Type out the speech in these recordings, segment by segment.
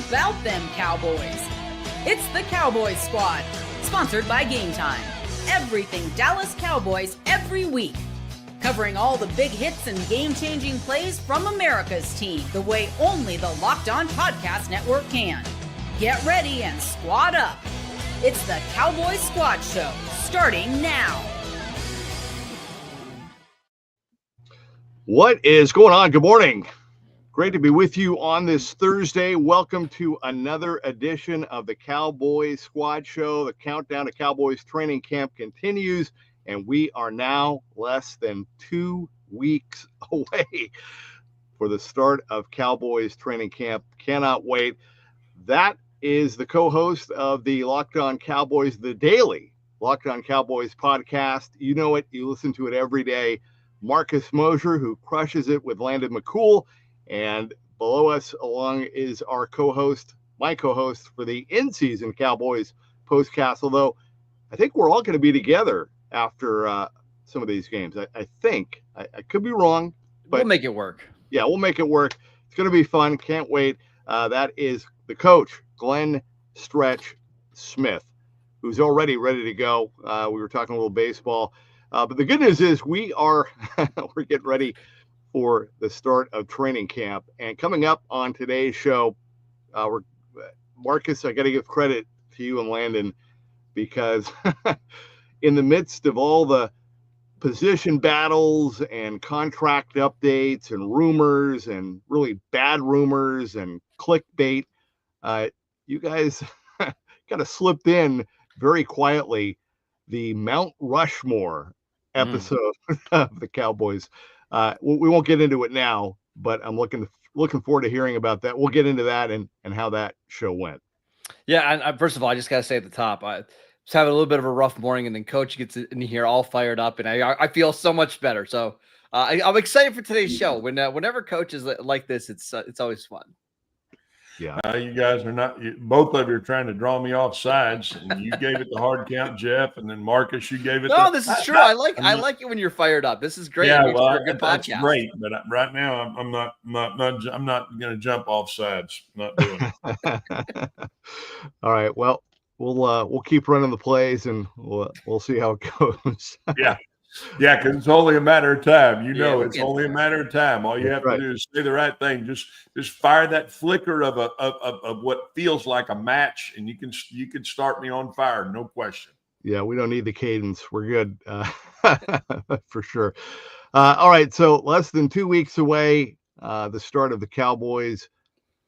about them Cowboys? It's the Cowboys Squad, sponsored by Game Time. Everything Dallas Cowboys every week. Covering all the big hits and game-changing plays from America's team the way only the Locked On Podcast Network can. Get ready and squad up. It's the Cowboys Squad Show, starting now. What is going on? Good morning. Great to be with you on this Thursday. Welcome to another edition of the Cowboys Squad Show. The countdown to Cowboys Training Camp continues, and we are now less than 2 weeks away for the start of Cowboys Training Camp. Cannot wait. That is the co-host of the Locked On Cowboys, the daily Locked On Cowboys podcast. You know it. You listen to it every day. Marcus Mosher, who crushes it with Landon McCool. And below us along is our co-host, my co-host for the in-season Cowboys postcast. Although I think we're all going to be together after some of these games. I think. I could be wrong. But we'll make it work. Yeah, we'll make it work. It's going to be fun. Can't wait. That is the coach, Glenn Stretch Smith, who's already ready to go. We were talking a little baseball. But the good news is we're getting ready for the start of training camp. And coming up on today's show, Marcus, I got to give credit to you and Landon, because in the midst of all the position battles and contract updates and rumors and really bad rumors and clickbait, you guys kind of slipped in very quietly the Mount Rushmore episode of the Cowboys. We won't get into it now, but I'm looking forward to hearing about that. We'll get into that and how that show went. Yeah, and first of all, I just got to say at the top, I was having a little bit of a rough morning, and then Coach gets in here all fired up, and I feel so much better. So I'm excited for today's show. Whenever Coach is like this, it's always fun. Yeah, you guys are not. Both of you are trying to draw me off sides, and you gave it the hard count, Jeff, and then Marcus, you gave it. No, this is true. I like it when you're fired up. This is great. Yeah, well, a good that's podcast. Great, but right now I'm not going to jump off sides. Not doing it. All right. Well, we'll keep running the plays, and we'll see how it goes. Yeah, because it's only a matter of time. It's only a matter of time. All you have to do is say the right thing. Just fire that flicker of what feels like a match, and you can start me on fire, no question. Yeah, we don't need the cadence. We're good for sure. All right, so less than 2 weeks away, the start of the Cowboys'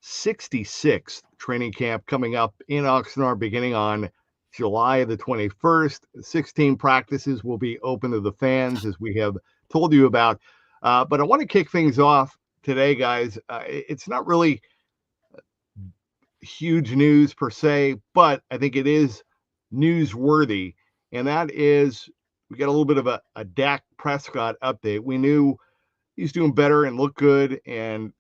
66th training camp coming up in Oxnard, beginning on July the 21st. 16 practices will be open to the fans, as we have told you about. But I want to kick things off today, guys. It's not really huge news per se, but I think it is newsworthy. And that is, we got a little bit of a Dak Prescott update. We knew he's doing better and looked good and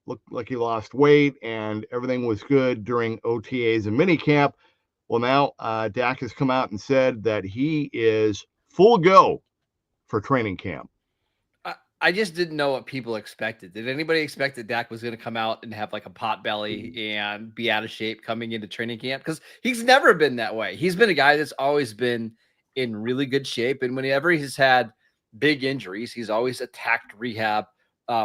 looked like he lost weight and everything was good during OTAs and minicamp. Well, now Dak has come out and said that he is full go for training camp. I just didn't know what people expected. Did anybody expect that Dak was going to come out and have like a pot belly and be out of shape coming into training camp? Because he's never been that way. He's been a guy that's always been in really good shape. And whenever he's had big injuries, he's always attacked rehab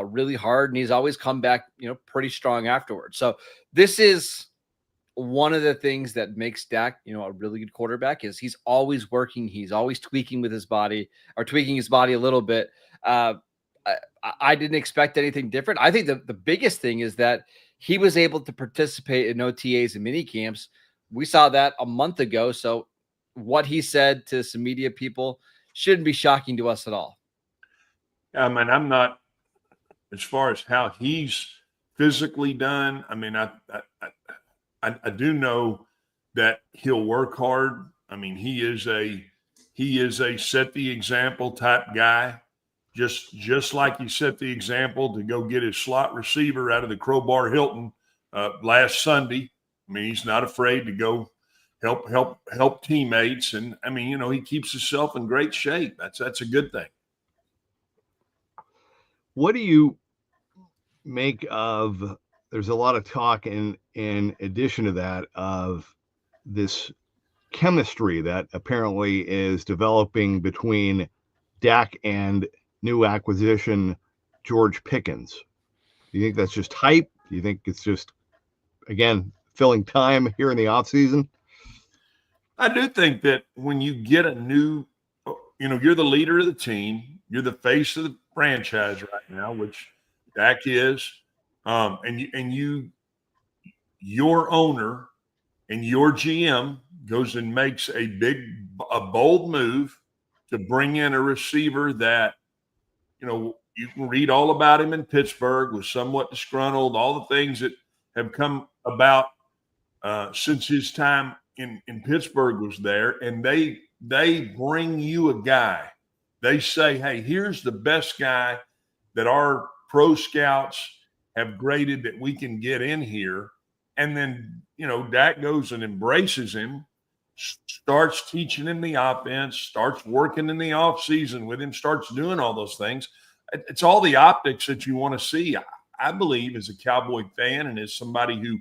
really hard. And he's always come back, pretty strong afterwards. So this is one of the things that makes Dak, a really good quarterback, is he's always working. He's always tweaking his body a little bit. I didn't expect anything different. I think the biggest thing is that he was able to participate in OTAs and mini camps. We saw that a month ago. So what he said to some media people shouldn't be shocking to us at all. I mean, I'm not, as far as how he's physically done. I mean, I do know that he'll work hard. I mean, he is a set the example type guy, just like he set the example to go get his slot receiver out of the Crowbar Hilton last Sunday. I mean, he's not afraid to go help teammates, and I mean, he keeps himself in great shape. That's a good thing. What do you make of there's a lot of talk in addition to that of this chemistry that apparently is developing between Dak and new acquisition George Pickens. Do you think that's just hype? Do you think it's just, again, filling time here in the offseason? I do think that when you get a new, you're the leader of the team, you're the face of the franchise right now, which Dak is, your owner and your GM goes and makes a bold move to bring in a receiver that, you can read all about him in Pittsburgh, was somewhat disgruntled, all the things that have come about since his time in Pittsburgh was there. And they bring you a guy. They say, hey, here's the best guy that our pro scouts have graded that we can get in here. And then, Dak goes and embraces him, starts teaching him the offense, starts working in the offseason with him, starts doing all those things. It's all the optics that you want to see. I believe as a Cowboy fan and as somebody who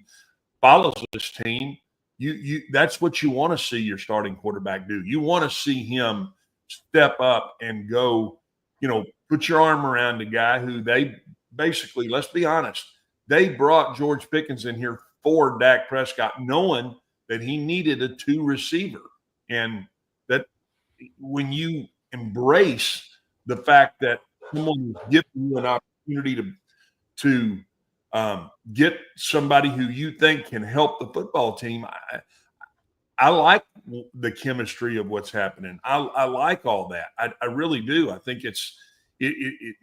follows this team, that's what you want to see your starting quarterback do. You want to see him step up and go, put your arm around a guy who they basically, let's be honest, they brought George Pickens in here for Dak Prescott, knowing that he needed a 2 receiver. And that when you embrace the fact that someone is giving you an opportunity to get somebody who you think can help the football team, I like the chemistry of what's happening. I like all that. I really do. I think it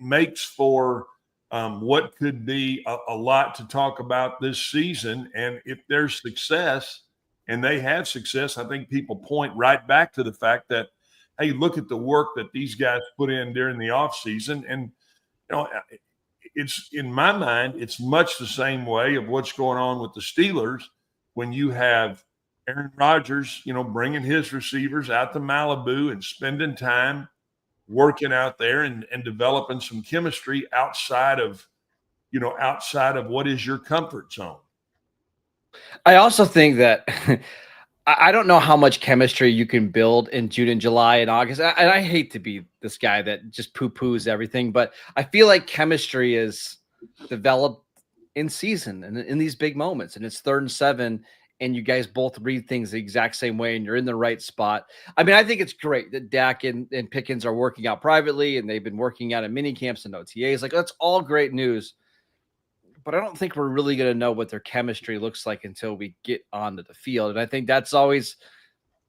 makes for what could be a lot to talk about this season. And if there's success, and they have success, I think people point right back to the fact that, hey, look at the work that these guys put in during the offseason. And, it's, in my mind, it's much the same way of what's going on with the Steelers when you have Aaron Rodgers, bringing his receivers out to Malibu and spending time working out there and developing some chemistry outside of what is your comfort zone. I also think that I don't know how much chemistry you can build in June and July and August. And I hate to be this guy that just poo-poos everything, but I feel like chemistry is developed in season and in these big moments. And it's 3rd and 7, and you guys both read things the exact same way, and you're in the right spot. I mean, I think it's great that Dak and Pickens are working out privately, and they've been working out in mini camps and OTAs. Like, that's all great news. But I don't think we're really going to know what their chemistry looks like until we get onto the field. And I think that's always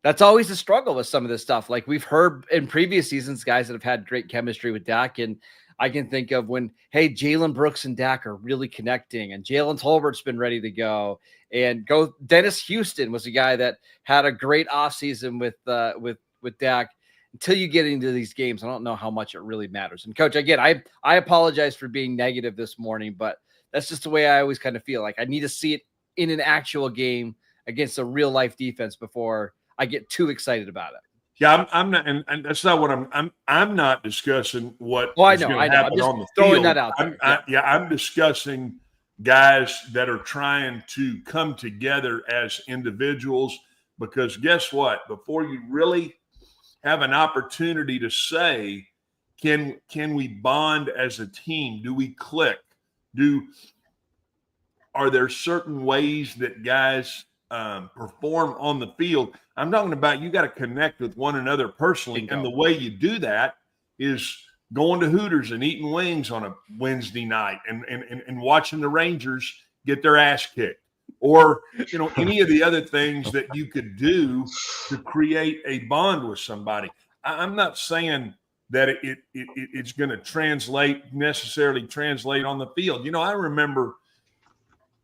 the struggle with some of this stuff. Like, we've heard in previous seasons, guys that have had great chemistry with Dak. And I can think of when, hey, Jalen Brooks and Dak are really connecting, and Jalen Tolbert's been ready to go. And Dennis Houston was a guy that had a great offseason with Dak. Until you get into these games, I don't know how much it really matters. And Coach, again, I apologize for being negative this morning, but that's just the way I always kind of feel. Like, I need to see it in an actual game against a real life defense before I get too excited about it. Yeah, I'm not, and that's not what I'm not discussing what is going to happen on the throwing field. that out there. I'm discussing guys that are trying to come together as individuals, because guess what? Before you really have an opportunity to say, can we bond as a team? Do we click? Are there certain ways that guys perform on the field? I'm talking about you got to connect with one another personally. And the way you do that is going to Hooters and eating wings on a Wednesday night and watching the Rangers get their ass kicked. Or, any of the other things that you could do to create a bond with somebody. I'm not saying that it's going to necessarily translate on the field. I remember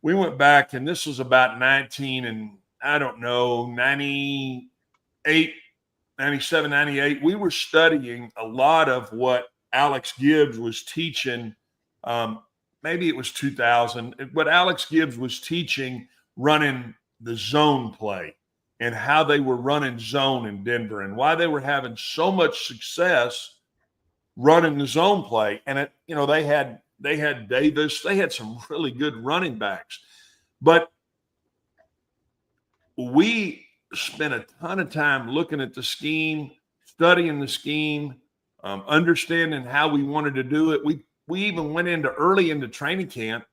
we went back, and this was about 97, 98. We were studying a lot of what Alex Gibbs was teaching. Maybe it was 2000, but Alex Gibbs was teaching running the zone play and how they were running zone in Denver and why they were having so much success running the zone play. And they had Davis. They had some really good running backs. But we spent a ton of time looking at the scheme, studying the scheme, understanding how we wanted to do it. We even went early into training camp,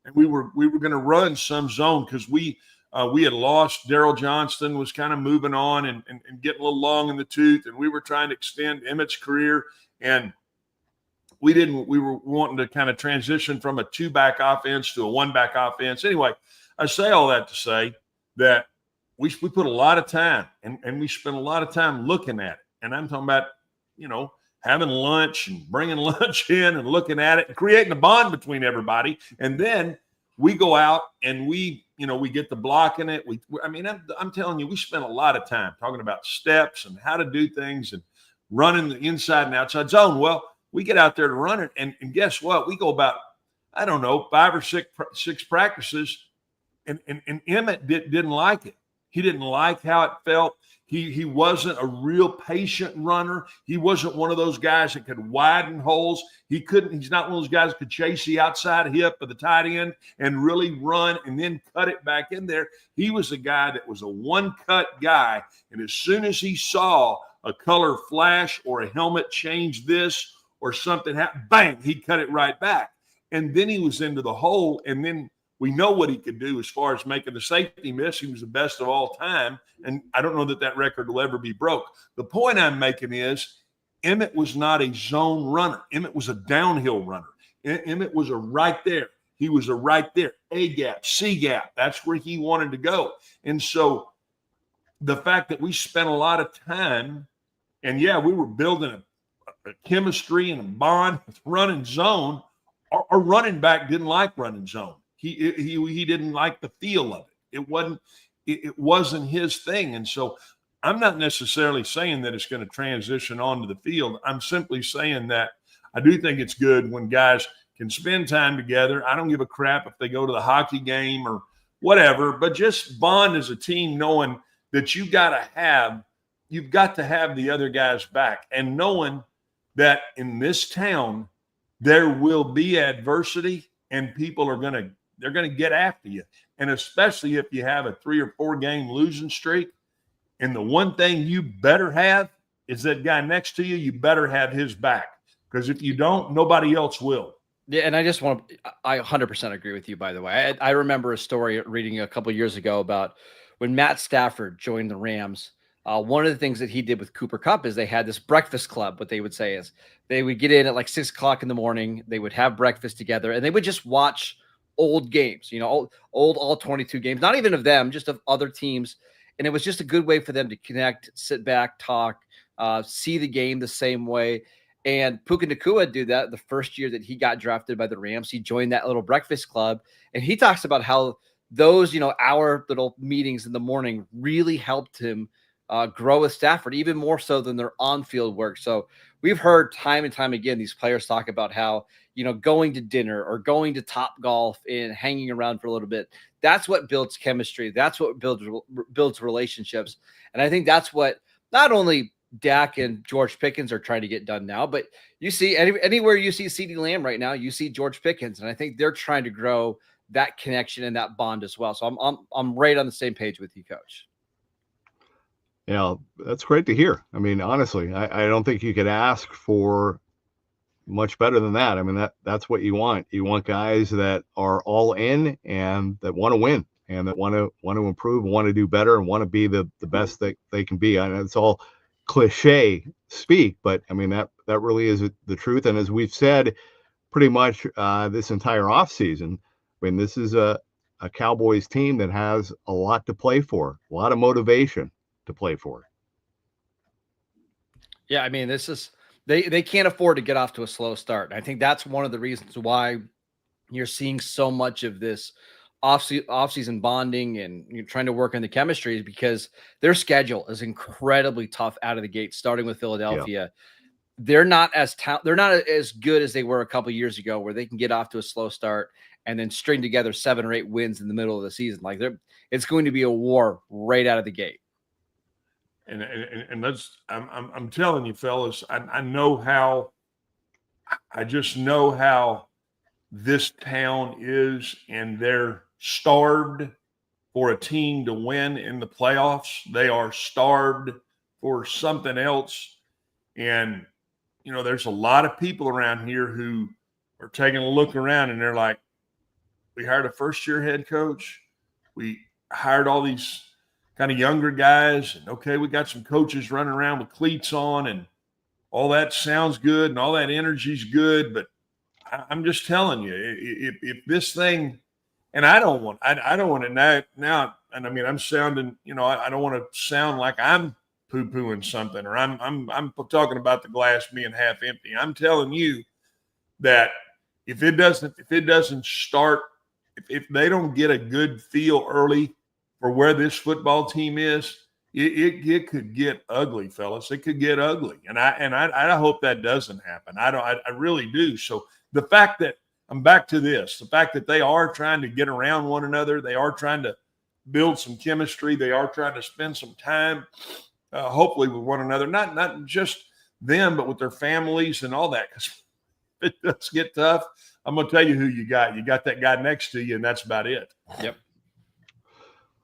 and we were going to run some zone because we had lost Daryl Johnston, was kind of moving on and getting a little long in the tooth, and we were trying to extend Emmett's career, and we were wanting to kind of transition from a 2-back offense to a 1-back offense. Anyway, I say all that to say that we put a lot of time and we spent a lot of time looking at it. And I'm talking about, having lunch and bringing lunch in and looking at it and creating a bond between everybody. And then we go out and we get the block in it. I'm telling you, we spent a lot of time talking about steps and how to do things and running the inside and outside zone. Well, we get out there to run it. And guess what? We go about, 5 or 6 practices. And Emmett didn't like it. He didn't like how it felt. He wasn't a real patient runner. He wasn't one of those guys that could widen holes. He's not one of those guys that could chase the outside hip of the tight end and really run and then cut it back in there. He was a guy that was a one-cut guy. And as soon as he saw a color flash or a helmet change this or something happen, bang, he'd cut it right back. And then he was into the hole, and then we know what he could do as far as making the safety miss. He was the best of all time, and I don't know that record will ever be broke. The point I'm making is Emmett was not a zone runner. Emmett was a downhill runner. Emmett was a right there. He was a right there, A gap, C gap. That's where he wanted to go. And so the fact that we spent a lot of time, and we were building a chemistry and a bond with running zone. Our running back didn't like running zone. He didn't like the feel of it. It wasn't his thing. And so I'm not necessarily saying that it's going to transition onto the field. I'm simply saying that I do think it's good when guys can spend time together. I don't give a crap if they go to the hockey game or whatever, but just bond as a team, knowing that you've got to have the other guys back, and knowing that in this town there will be adversity and people are going to they're going to get after you. And especially if you have a 3 or 4 game losing streak. And the one thing you better have is that guy next to you. You better have his back, because if you don't, nobody else will. Yeah. And I 100% agree with you, by the way. I remember a story reading a couple of years ago about when Matt Stafford joined the Rams. One of the things that he did with Cooper Kupp is they had this breakfast club. What they would say is they would get in at like 6 o'clock in the morning. They would have breakfast together, and they would just watch old games, old all 22 games, not even of them, just of other teams. And it was just a good way for them to connect, sit back, talk, see the game the same way. And Puka Nacua did that the first year that he got drafted by the Rams. He joined that little breakfast club, and he talks about how those, our little meetings in the morning really helped him grow with Stafford, even more so than their on-field work. So we've heard time and time again these players talk about how, going to dinner or going to Top Golf and hanging around for a little bit, that's what builds chemistry. That's what builds relationships. And I think that's what not only Dak and George Pickens are trying to get done now, but you see anywhere you see CeeDee Lamb right now, you see George Pickens. And I think they're trying to grow that connection and that bond as well. So I'm right on the same page with you, Coach. Yeah, that's great to hear. I mean, honestly, I don't think you could ask for much better than that. I mean, that's what you want. You want guys that are all in and that want to win and that want to improve, want to do better, and want to be the best that they can be. I know it's all cliche speak, but I mean, that really is the truth. And as we've said pretty much this entire offseason, I mean, this is a Cowboys team that has a lot to play for, a lot of motivation to play for. Yeah, I mean, this is they can't afford to get off to a slow start. I think that's one of the reasons why you're seeing so much of this off-season bonding and you're trying to work on the chemistry, is because their schedule is incredibly tough out of the gate, starting with Philadelphia. Yeah. They're not as good as they were a couple years ago, where they can get off to a slow start and then string together 7 or 8 wins in the middle of the season. Like it's going to be a war right out of the gate. And I'm telling you, fellas, I just know how this town is, and they're starved for a team to win in the playoffs. They are starved for something else. And, you know, there's a lot of people around here who are taking a look around and they're like, we hired a first-year head coach. We hired all these kind of younger guys. And, okay, we got some coaches running around with cleats on, and all that sounds good and all that energy's good. But I'm just telling you, if this thing – and I don't want it now. And, I mean, I'm sounding – you know, I don't want to sound like I'm poo-pooing something, or I'm talking about the glass being half empty. I'm telling you that if it doesn't start – if they don't get a good feel early for where this football team is, it could get ugly, fellas. It could get ugly, and I hope that doesn't happen. I really do. So the fact that I'm back to this, the fact that they are trying to get around one another, they are trying to build some chemistry, they are trying to spend some time, hopefully with one another, not just them, but with their families and all that. Because it does get tough. I'm going to tell you who you got. You got that guy next to you, and that's about it. Yep.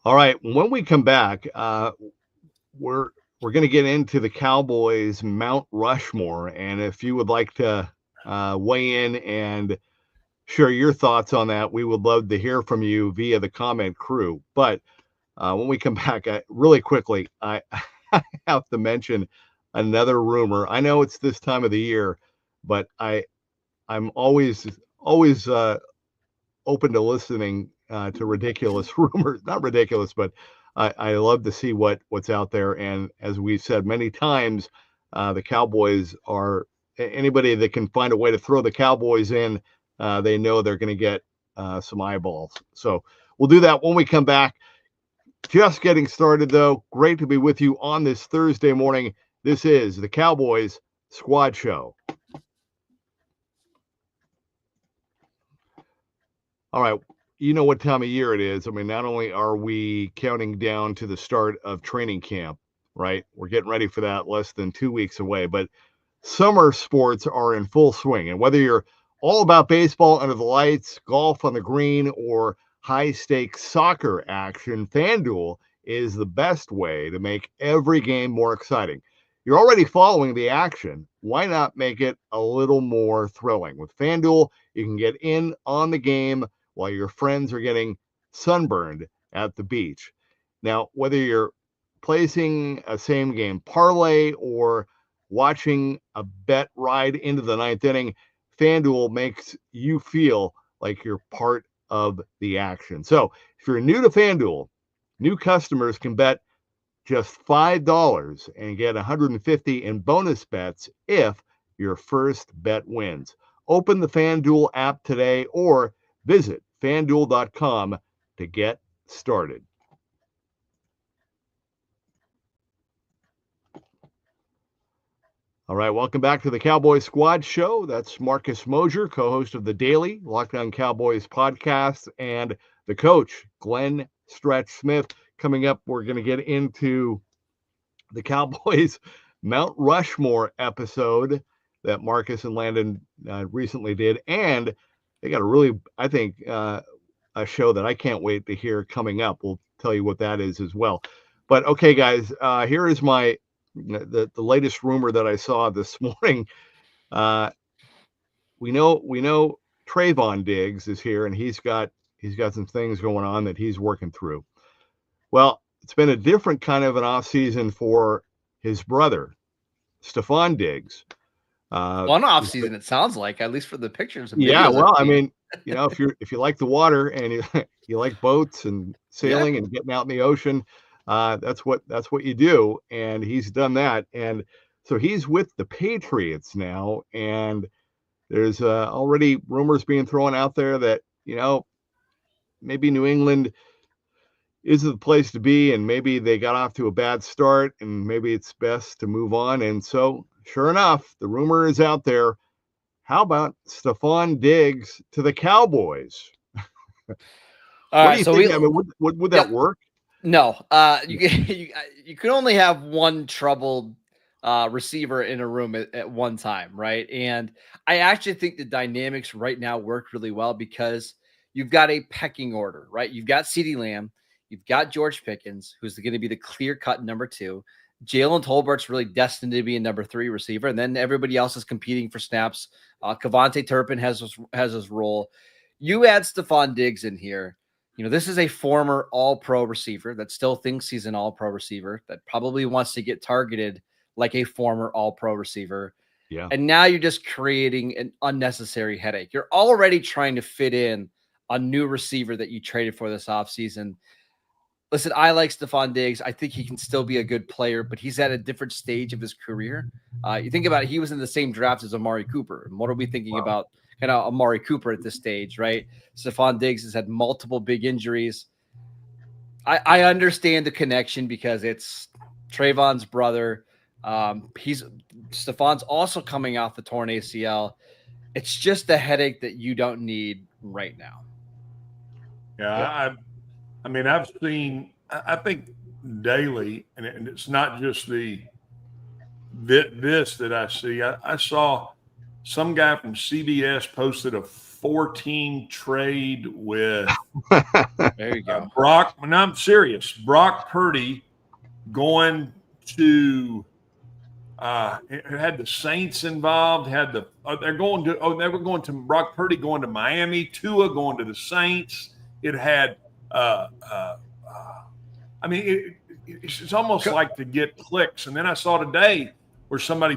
All right. When we come back, we're going to get into the Cowboys Mount Rushmore. And if you would like to weigh in and share your thoughts on that, we would love to hear from you via the comment crew. But when we come back, really quickly, I have to mention another rumor. I know it's this time of the year, but I'm always open to listening to ridiculous rumors. Not ridiculous, but I love to see what's out there. And as we've said many times, the Cowboys are anybody that can find a way to throw the Cowboys in. They know they're going to get some eyeballs. So we'll do that when we come back. Just getting started, though. Great to be with you on this Thursday morning. This is the Cowboys Squad Show. All right, you know what time of year it is. I mean, not only are we counting down to the start of training camp, right? We're getting ready for that, less than 2 weeks away, but summer sports are in full swing. And whether you're all about baseball under the lights, golf on the green, or high-stakes soccer action, FanDuel is the best way to make every game more exciting. You're already following the action. Why not make it a little more thrilling? With FanDuel, you can get in on the game while your friends are getting sunburned at the beach. Now, whether you're placing a same-game parlay or watching a bet ride into the ninth inning, FanDuel makes you feel like you're part of the action. So if you're new to FanDuel, new customers can bet just $5 and get $150 in bonus bets if your first bet wins. Open the FanDuel app today or visit FanDuel.com to get started. All right, welcome back to the Cowboys Squad Show. That's Marcus Mosher, co-host of the Daily Lockdown Cowboys podcast, and the coach, Glenn Stretch Smith. Coming up, we're going to get into the Cowboys Mount Rushmore episode that Marcus and Landon recently did, and they got a really, I think, a show that I can't wait to hear coming up. We'll tell you what that is as well. But okay, guys, here is the latest rumor that I saw this morning. We know Trayvon Diggs is here, and he's got some things going on that he's working through. Well, it's been a different kind of an off season for his brother, Stephon Diggs. One off season, it sounds like, at least for the pictures. And yeah, well, I mean, you know, if you like the water and you like boats and sailing and getting out in the ocean, that's what you do. And he's done that, and so he's with the Patriots now. And there's already rumors being thrown out there that, you know, maybe New England is the place to be, and maybe they got off to a bad start, and maybe it's best to move on. And so, sure enough, the rumor is out there. How about Stephon Diggs to the Cowboys? What do you think? I mean, would that work? No. You could only have one troubled receiver in a room at one time, right? And I actually think the dynamics right now work really well because you've got a pecking order, right? You've got CeeDee Lamb, you've got George Pickens, who's going to be the clear-cut number 2. Jalen Tolbert's really destined to be a number 3 receiver, and then everybody else is competing for snaps. Kevontae Turpin has his role. You add Stephon Diggs in here. This is a former all-pro receiver that still thinks he's an all-pro receiver that probably wants to get targeted like a former all-pro receiver. Yeah. And now you're just creating an unnecessary headache. You're already trying to fit in a new receiver that you traded for this offseason. Listen, I like Stephon Diggs. I think he can still be a good player, but he's at a different stage of his career. You think about it, he was in the same draft as Amari Cooper. And what are we thinking about kind of Amari Cooper at this stage, right? Stephon Diggs has had multiple big injuries. I understand the connection because it's Trayvon's brother. Stephon's also coming off the torn ACL. It's just a headache that you don't need right now. Yeah, I mean, I've seen, I think daily, and it's not just this that I see. I saw some guy from CBS posted a 14 trade with there you go. Brock. No, I'm serious. Brock Purdy going to it had the Saints involved. They were going to Brock Purdy going to Miami. Tua going to the Saints. It had. I mean, it's almost like to get clicks. And then I saw today where somebody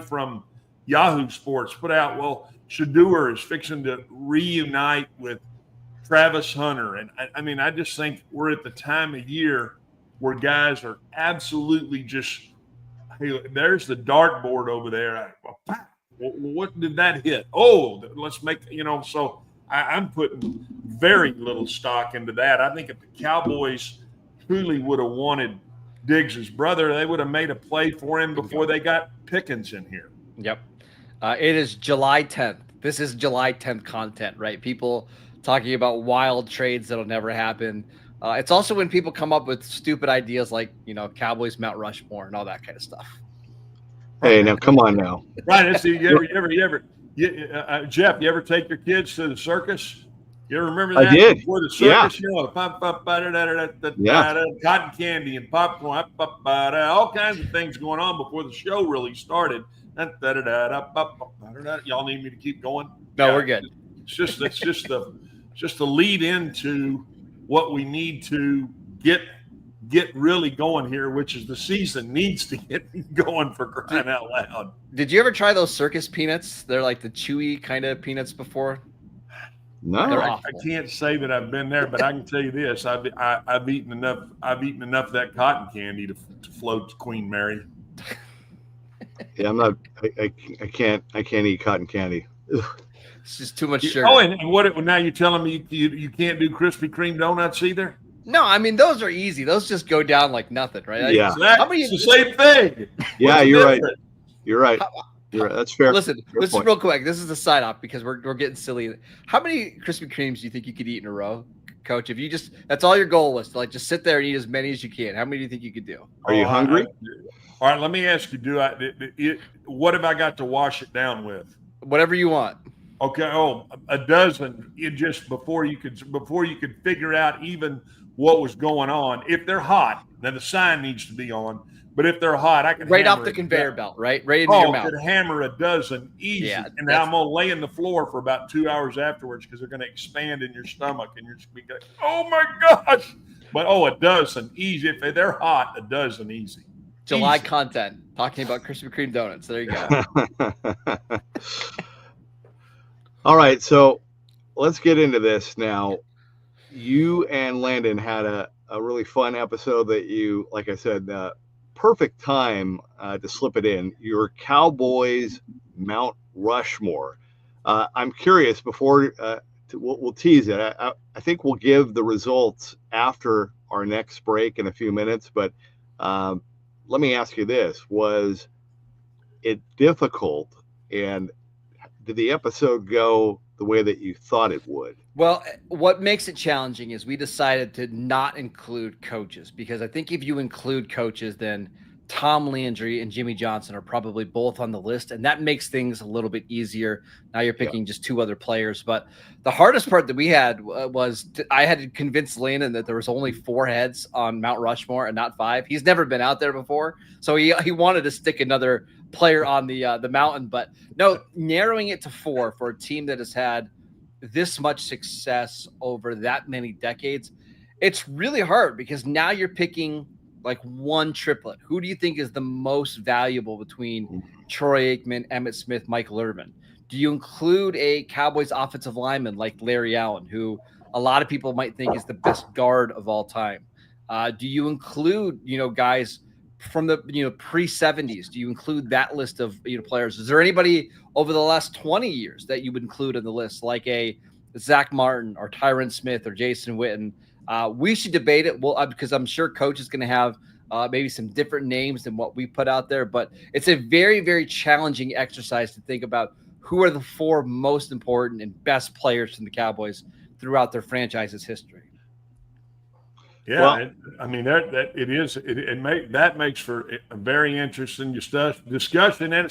from Yahoo Sports put out, well, Shadeur is fixing to reunite with Travis Hunter. And I mean, I just think we're at the time of year where guys are absolutely just, hey, there's the dartboard over there. What did that hit? Oh, let's make, so I'm putting very little stock into that. I think if the Cowboys truly would have wanted Diggs' brother, they would have made a play for him before they got Pickens in here. Yep. It is July 10th. This is July 10th content, right? People talking about wild trades that'll never happen. It's also when people come up with stupid ideas like, Cowboys Mount Rushmore and all that kind of stuff. Hey, now come on now. Right. Jeff, you ever take your kids to the circus? You ever remember that? I did. Before the circus, Yeah. Cotton candy and popcorn, all kinds of things going on before the show really started. Y'all need me to keep going? No, we're good. It's just the lead into what we need to get really going here, which is the season needs to get going for crying out loud. Did you ever try those circus peanuts? They're like the chewy kind of peanuts before. No, I can't say that I've been there, but I can tell you this: I've eaten enough. I've eaten enough of that cotton candy to float Queen Mary. Yeah, I'm not. I can't eat cotton candy. Ugh. It's just too much sugar. Oh, and what? Now you're telling me you can't do Krispy Kreme donuts either? No, I mean those are easy. Those just go down like nothing, right? Yeah, exactly. It's the same thing. Yeah, you're right. You're right. That's fair. Listen, fair this point. is real quick. This is the side off because we're getting silly. How many Krispy Kremes do you think you could eat in a row, Coach? If you that's all your goal was to just sit there and eat as many as you can. How many do you think you could do? Are you hungry? All right, let me ask you. What have I got to wash it down with? Whatever you want. Okay. Oh, a dozen. Just before you could figure out even what was going on. If they're hot, then the sign needs to be on. But if they're hot, I can right off the conveyor belt, right into your mouth. I could hammer a dozen easy, and then I'm gonna lay in the floor for about 2 hours afterwards because they're gonna expand in your stomach, and you're just gonna be like, "Oh my gosh!" But a dozen easy. If they're hot, a dozen easy. July easy. Content talking about Krispy Kreme donuts. There you go. All right, so let's get into this now. You and Landon had a really fun episode that you, like I said, perfect time to slip it in. Your Cowboys Mount Rushmore. I'm curious before we'll tease it. I think we'll give the results after our next break in a few minutes. But let me ask you this: was it difficult, and did the episode go the way that you thought it would? Well, what makes it challenging is we decided to not include coaches because I think if you include coaches, then Tom Landry and Jimmy Johnson are probably both on the list, and that makes things a little bit easier. Now you're picking just 2 other players, but the hardest part that we had was I had to convince Landon that there was only 4 heads on Mount Rushmore and not 5. He's never been out there before, so he wanted to stick another player on the mountain, but no, narrowing it to 4 for a team that has had this much success over that many decades, it's really hard because now you're picking like one triplet. Who do you think is the most valuable between Troy Aikman, Emmitt Smith, Michael Irvin? Do you include a Cowboys offensive lineman like Larry Allen, who a lot of people might think is the best guard of all time? Do you include, guys from the, pre-70s? Do you include that list of, players? Is there anybody over the last 20 years that you would include on the list, like a Zach Martin or Tyron Smith or Jason Witten? We should debate it. Well, because I'm sure Coach is going to have maybe some different names than what we put out there, but it's a very, very challenging exercise to think about who are the 4 most important and best players from the Cowboys throughout their franchise's history. Yeah, that makes for a very interesting discussion, and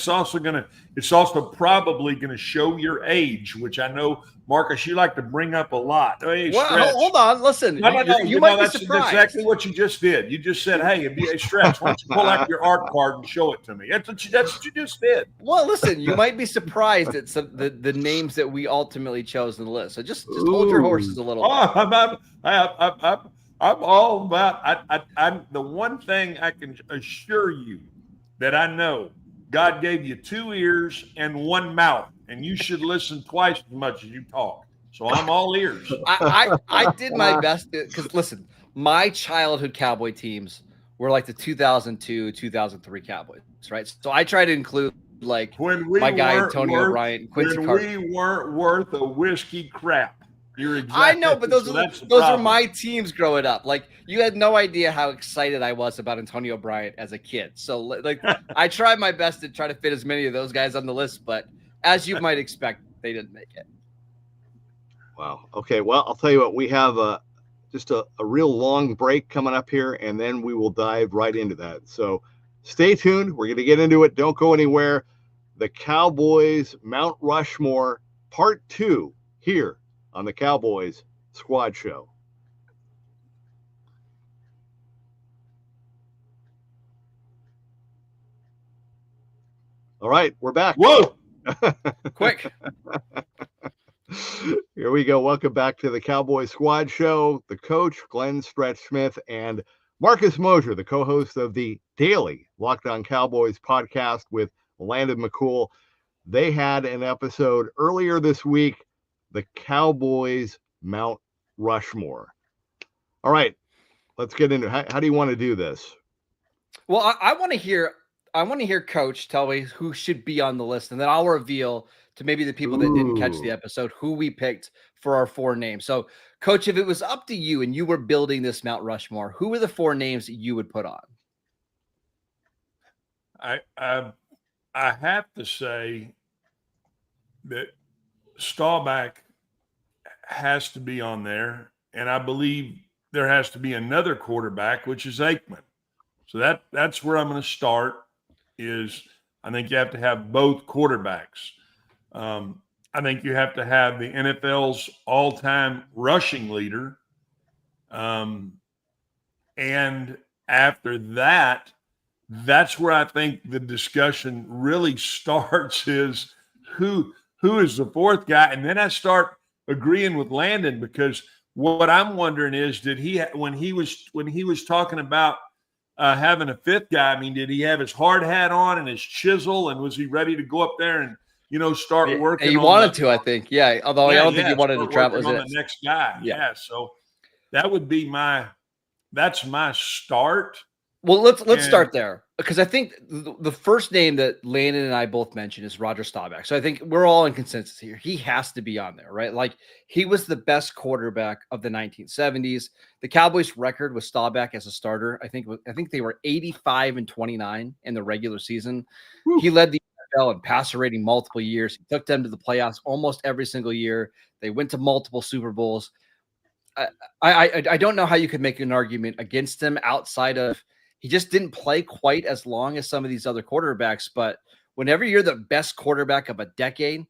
it's also probably going to show your age, which I know, Marcus, you like to bring up a lot. Hey, well, hold on, listen. No, you might be that's surprised. exactly what you just did. You just said, "Hey, it'd be a stretch. Why don't you pull out your art card and show it to me?" That's what you just did. Well, listen, you might be surprised at the names that we ultimately chose in the list. So just hold your horses a little bit. I'm all about. I'm the one thing I can assure you that I know. God gave you 2 ears and 1 mouth, and you should listen twice as much as you talk. So I'm all ears. I did my best because listen, my childhood Cowboy teams were like the 2002, 2003 Cowboys, right? So I try to include like my guy Antonio Bryant, and Quincy Carter. We weren't worth a whiskey crap. I know, but those are my teams growing up. Like, you had no idea how excited I was about Antonio Bryant as a kid. So, like, I tried my best to try to fit as many of those guys on the list, but as you might expect, they didn't make it. Wow. Okay. Well, I'll tell you what. We have just a real long break coming up here, and then we will dive right into that. So, stay tuned. We're going to get into it. Don't go anywhere. The Cowboys Mount Rushmore Part 2 here on the Cowboys Squad Show. All right, we're back. Whoa! Quick. Here we go. Welcome back to the Cowboys Squad Show. The coach, Glenn Stretch Smith, and Marcus Mosher, the co-host of the daily Locked On Cowboys podcast with Landon McCool. They had an episode earlier this week, the Cowboys Mount Rushmore. All right, let's get into it. How do you want to do this? Well, I want to hear Coach tell me who should be on the list, and then I'll reveal to maybe the people that didn't catch the episode who we picked for our 4 names. So, Coach, if it was up to you and you were building this Mount Rushmore, who were the 4 names that you would put on? I have to say that Staubach has to be on there, and I believe there has to be another quarterback, which is Aikman. So that's where I'm going to start. I think you have to have both quarterbacks. I think you have to have the NFL's all-time rushing leader, and after that, that's where I think the discussion really starts. Is who is the 4th guy? And then I start agreeing with Landon, because what I'm wondering is, did he, when he was talking about having a 5th guy, I mean, did he have his hard hat on and his chisel, and was he ready to go up there and start working? He wanted to, I think. Yeah, although I don't think he wanted to travel on the next guy. Yeah, so that would be that's my start. Well, let's start there, because I think the first name that Landon and I both mentioned is Roger Staubach. So I think we're all in consensus here. He has to be on there, right? Like, he was the best quarterback of the 1970s. The Cowboys' record with Staubach as a starter, I think they were 85-29 in the regular season. Woo. He led the NFL in passer rating multiple years. He took them to the playoffs almost every single year. They went to multiple Super Bowls. I don't know how you could make an argument against him outside of He just didn't play quite as long as some of these other quarterbacks. But whenever you're the best quarterback of a decade,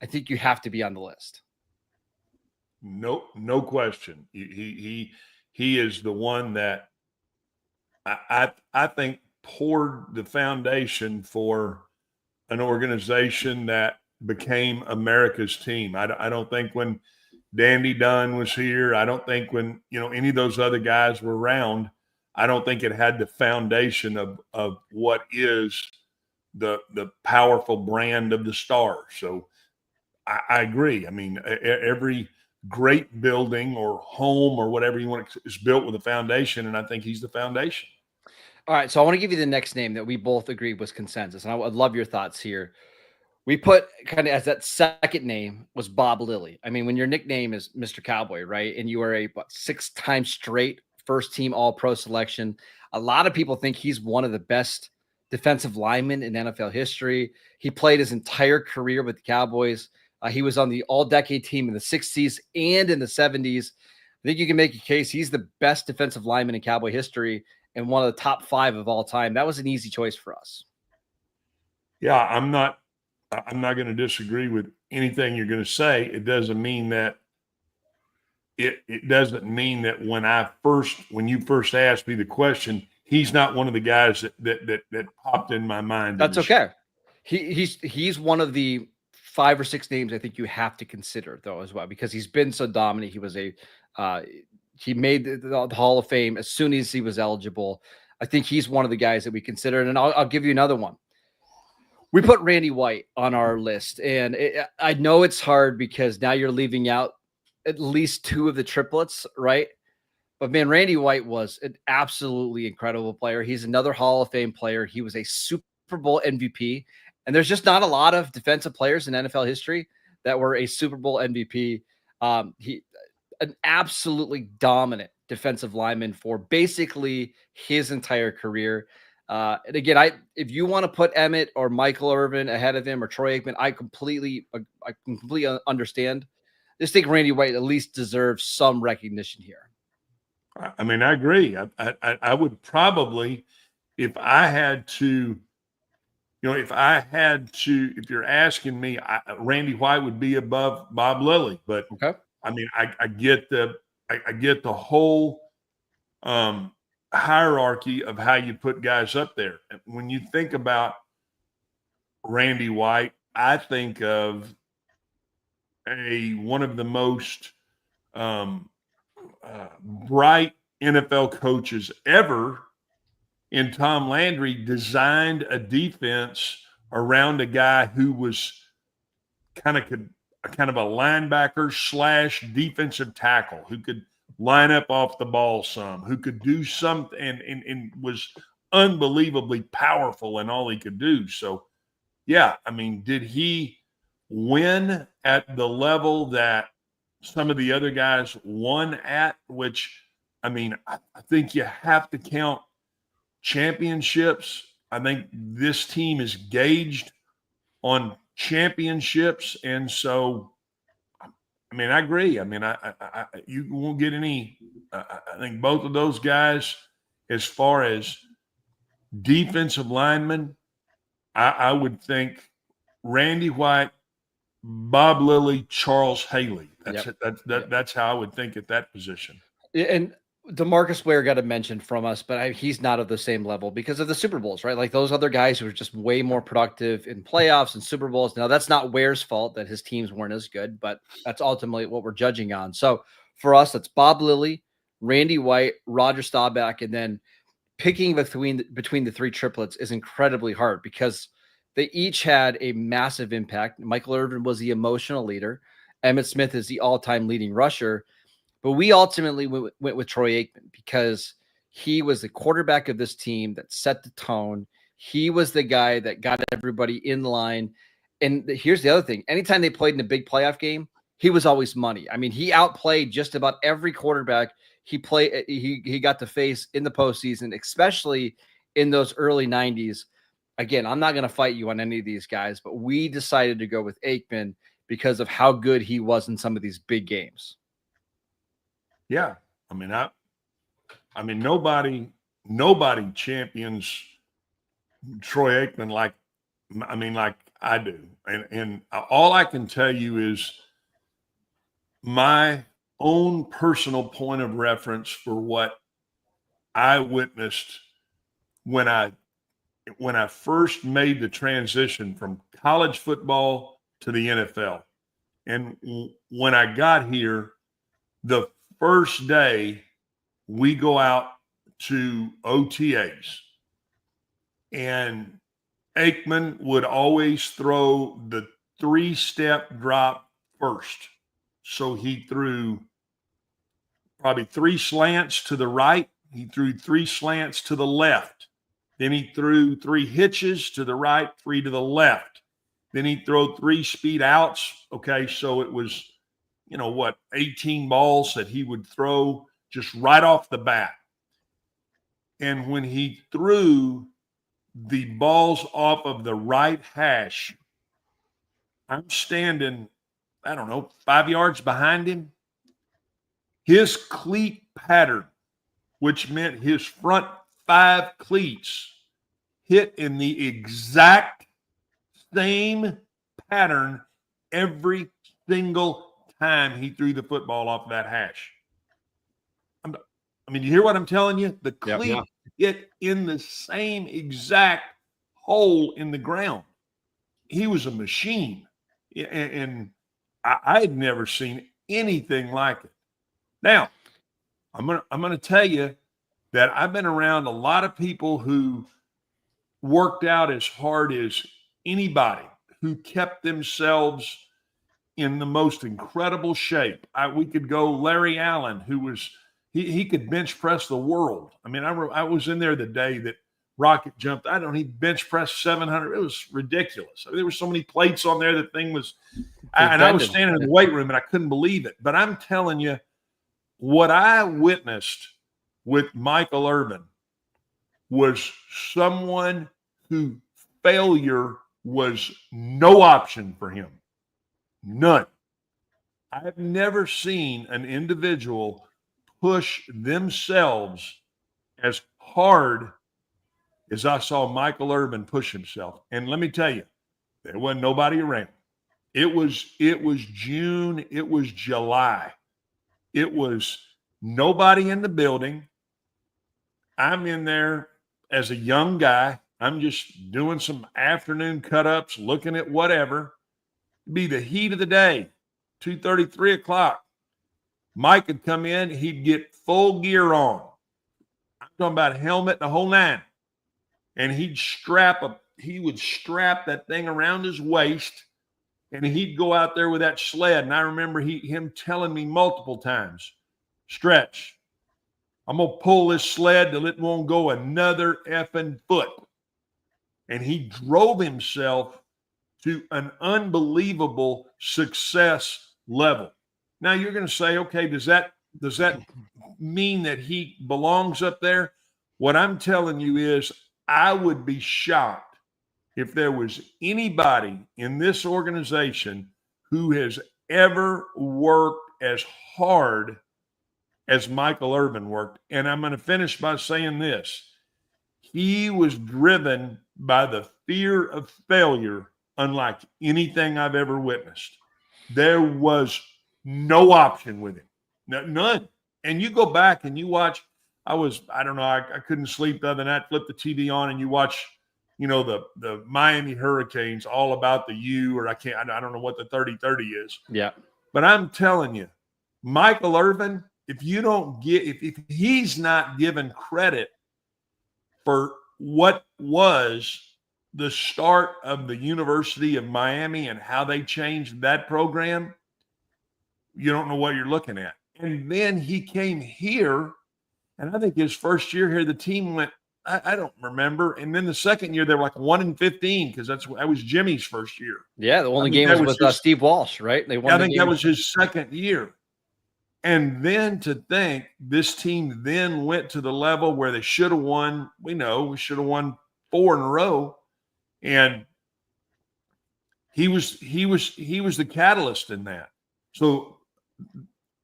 I think you have to be on the list. No question. He is the one that I think poured the foundation for an organization that became America's team. I don't think when Dandy Dunn was here, I don't think when, any of those other guys were around, I don't think it had the foundation of what is the powerful brand of the Stars. So I agree. I mean, every great building or home or whatever you want is built with a foundation, and I think he's the foundation. All right, so I want to give you the next name that we both agreed was consensus, and I would love your thoughts here. We put kind of as that second name was Bob Lilly. I mean, when your nickname is Mr. Cowboy, right, and you are a 6-time straight first-team All-Pro selection, a lot of people think he's one of the best defensive linemen in NFL history. He played his entire career with the Cowboys. He was on the all-decade team in the 60s and in the 70s. I think you can make a case he's the best defensive lineman in Cowboy history and one of the top 5 of all time. That was an easy choice for us. Yeah, I'm not going to disagree with anything you're going to say. It doesn't mean that it doesn't mean that when you first asked me the question, he's not one of the guys that popped in my mind. That's okay. He's one of the 5 or 6 names I think you have to consider though as well, because he's been so dominant. He was he made the Hall of Fame as soon as he was eligible. I think he's one of the guys that we consider. And I'll give you another one. We put Randy White on our list, and I know it's hard because now you're leaving out at least 2 of the triplets, right? But man, Randy White was an absolutely incredible player. He's another Hall of Fame player. He was a Super Bowl MVP, and there's just not a lot of defensive players in NFL history that were a Super Bowl MVP. An absolutely dominant defensive lineman for basically his entire career. And again, if you want to put Emmett or Michael Irvin ahead of him or Troy Aikman, I completely understand. Just think Randy White at least deserves some recognition here. I mean, I agree. I would probably, if you're asking me, Randy White would be above Bob Lilly, but okay. I mean, I get the whole hierarchy of how you put guys up there. When you think about Randy White, I think of one of the most bright NFL coaches ever in Tom Landry designed a defense around a guy who was kind of a linebacker / defensive tackle who could line up off the ball some, who could do something and was unbelievably powerful in all he could do. So, yeah, I mean, did he win at the level that some of the other guys won at? Which, I mean, I think you have to count championships. I think this team is gauged on championships, and so I mean, I agree. I mean, you won't get any. I think both of those guys, as far as defensive linemen, I would think Randy White, Bob Lilly, Charles Haley. That's how I would think at that position. And DeMarcus Ware got a mention from us, but he's not at the same level because of the Super Bowls, right? Like those other guys who are just way more productive in playoffs and Super Bowls. Now, that's not Ware's fault that his teams weren't as good, but that's ultimately what we're judging on. So for us, that's Bob Lilly, Randy White, Roger Staubach, and then picking between the 3 triplets is incredibly hard because they each had a massive impact. Michael Irvin was the emotional leader. Emmitt Smith is the all-time leading rusher. But we ultimately went with Troy Aikman because he was the quarterback of this team that set the tone. He was the guy that got everybody in line. And here's the other thing. Anytime they played in a big playoff game, he was always money. I mean, he outplayed just about every quarterback he got to face in the postseason, especially in those early 90s. Again, I'm not going to fight you on any of these guys, but we decided to go with Aikman because of how good he was in some of these big games. Yeah, I mean, nobody nobody champions Troy Aikman like I do. And all I can tell you is my own personal point of reference for what I witnessed when I first made the transition from college football to the NFL. And when I got here, the first day we go out to OTAs, and Aikman would always throw the 3-step drop first. So he threw probably 3 slants to the right. He threw 3 slants to the left. Then he threw 3 hitches to the right, 3 to the left. Then he'd throw 3 speed outs. Okay, so it was, 18 balls that he would throw just right off the bat. And when he threw the balls off of the right hash, I'm standing, 5 yards behind him. His cleat pattern, which meant his front 5 cleats, hit in the exact same pattern every single time he threw the football off that hash. You hear what I'm telling you? The cleat hit in the same exact hole in the ground. He was a machine, and I had never seen anything like it. Now, I'm gonna tell you that I've been around a lot of people who worked out as hard as anybody, who kept themselves in the most incredible shape. We could go Larry Allen, who was he could bench press the world. I was in there the day that Rocket jumped. He bench pressed 700. It was ridiculous. There were so many plates on there. The thing was, I was standing in the weight room and I couldn't believe it. But I'm telling you, what I witnessed with Michael Irvin was someone who failure was no option for him. None. I've never seen an individual push themselves as hard as I saw Michael Irvin push himself. And let me tell you, there wasn't nobody around. It was June, it was July. It was nobody in the building. I'm in there as a young guy. I'm just doing some afternoon cut-ups, looking at whatever. It'd be the heat of the day, 2:30, 3 o'clock. Mike would come in, he'd get full gear on. I'm talking about helmet, the whole 9. And he would strap that thing around his waist, and he'd go out there with that sled. And I remember him telling me multiple times, Stretch, I'm going to pull this sled till it won't go another effing foot. And he drove himself to an unbelievable success level. Now you're going to say, okay, does that mean that he belongs up there? What I'm telling you is I would be shocked if there was anybody in this organization who has ever worked as hard as Michael Irvin worked. And I'm going to finish by saying this. He was driven by the fear of failure unlike anything I've ever witnessed. There was no option with him. None. And you go back and you watch, I couldn't sleep the other night, flip the TV on and you watch, the Miami Hurricanes, all about the U, or I don't know what the 30-30 is. Yeah. But I'm telling you, Michael Irvin, if he's not given credit for what was the start of the University of Miami and how they changed that program, you don't know what you're looking at. And then he came here, and I think his first year here, the team went, I don't remember. And then the second year, they were like 1-15 because that was Jimmy's first year. Yeah, the only game was with Steve Walsh, right? They won. I think that was his second year. And then to think this team then went to the level where they should have won. We should have won 4 in a row. And he was the catalyst in that. So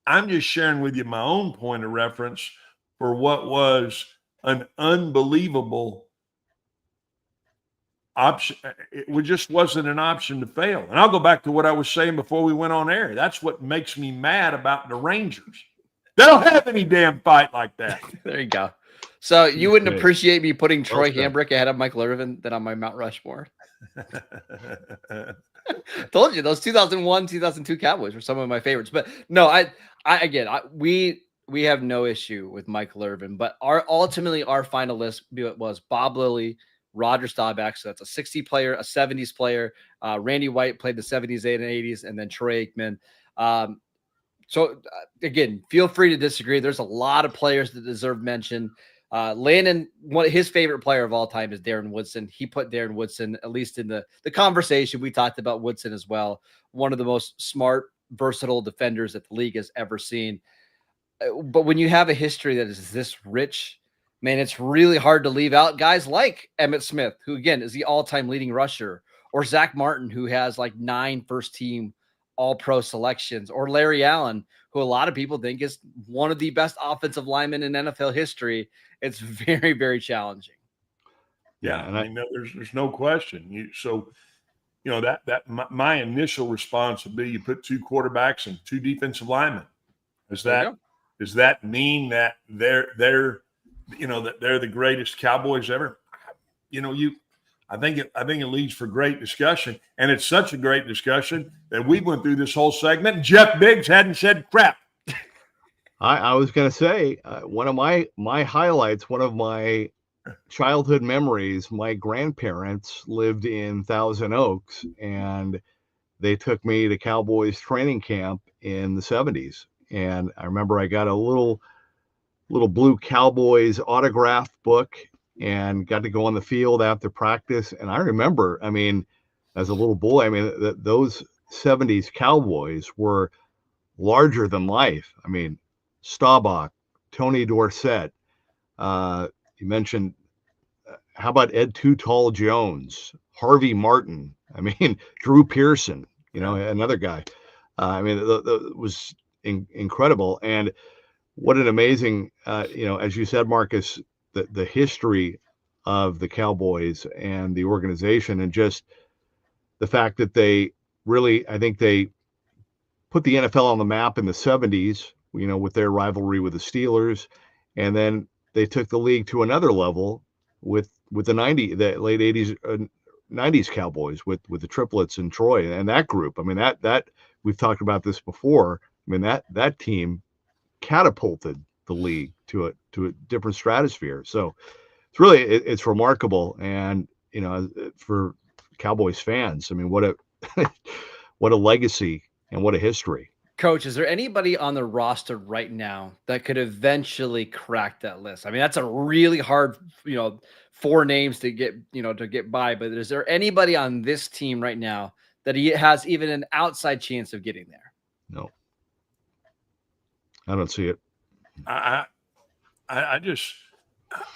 I'm just sharing with you my own point of reference for what was an unbelievable option. It just wasn't an option to fail. And I'll go back to what I was saying before we went on air. That's what makes me mad about the Rangers. They don't have any damn fight like that. There you go. So you wouldn't Okay. appreciate me putting Troy Well said. Hambrick ahead of Michael Irvin than on my Mount Rushmore. Told you those 2001, 2002 Cowboys were some of my favorites. But no, we have no issue with Michael Irvin, but ultimately our final list was Bob Lilly, Roger Staubach. So that's a 60 player, a 70s player. Randy White played the 70s and 80s, and then Troy Aikman. Again, feel free to disagree. There's a lot of players that deserve mention. Landon, his favorite player of all time is Darren Woodson. He put Darren Woodson, at least in the conversation. We talked about Woodson as well. One of the most smart, versatile defenders that the league has ever seen. But when you have a history that is this rich, man, it's really hard to leave out guys like Emmitt Smith, who again is the all-time leading rusher, or Zach Martin, who has like 9 first-team all-pro selections, or Larry Allen, who a lot of people think is one of the best offensive linemen in NFL history. It's very, very challenging. Yeah, and I mean, there's no question. My initial response would be you put 2 quarterbacks and 2 defensive linemen. Does that mean that they're the greatest Cowboys ever? I think it leads for great discussion, and it's such a great discussion that we went through this whole segment and Jeff Biggs hadn't said crap. I was going to say one of my highlights, one of my childhood memories, my grandparents lived in Thousand Oaks, and they took me to Cowboys Training Camp in the 70s. And I remember I got a little blue Cowboys autograph book and got to go on the field after practice. And I remember, I mean, as a little boy, I mean, those 70s Cowboys were larger than life. I mean, Staubach, Tony Dorsett, you mentioned, how about Ed Too Tall Jones, Harvey Martin, I mean, Drew Pearson, another guy. I mean, it was incredible. And what an amazing, as you said, Marcus, the history of the Cowboys and the organization, and just the fact that they really, I think they put the NFL on the map in the 70s, with their rivalry with the Steelers. And then they took the league to another level with the late 80s, 90s Cowboys with the triplets and Troy and that group. I mean, that we've talked about this before. I mean, that team catapulted the league to a different stratosphere. So it's really, it's remarkable. And, for Cowboys fans, I mean, what a legacy and what a history. Coach, is there anybody on the roster right now that could eventually crack that list? I mean, that's a really hard, 4 names to get by, but is there anybody on this team right now that he has even an outside chance of getting there? No, I don't see it. I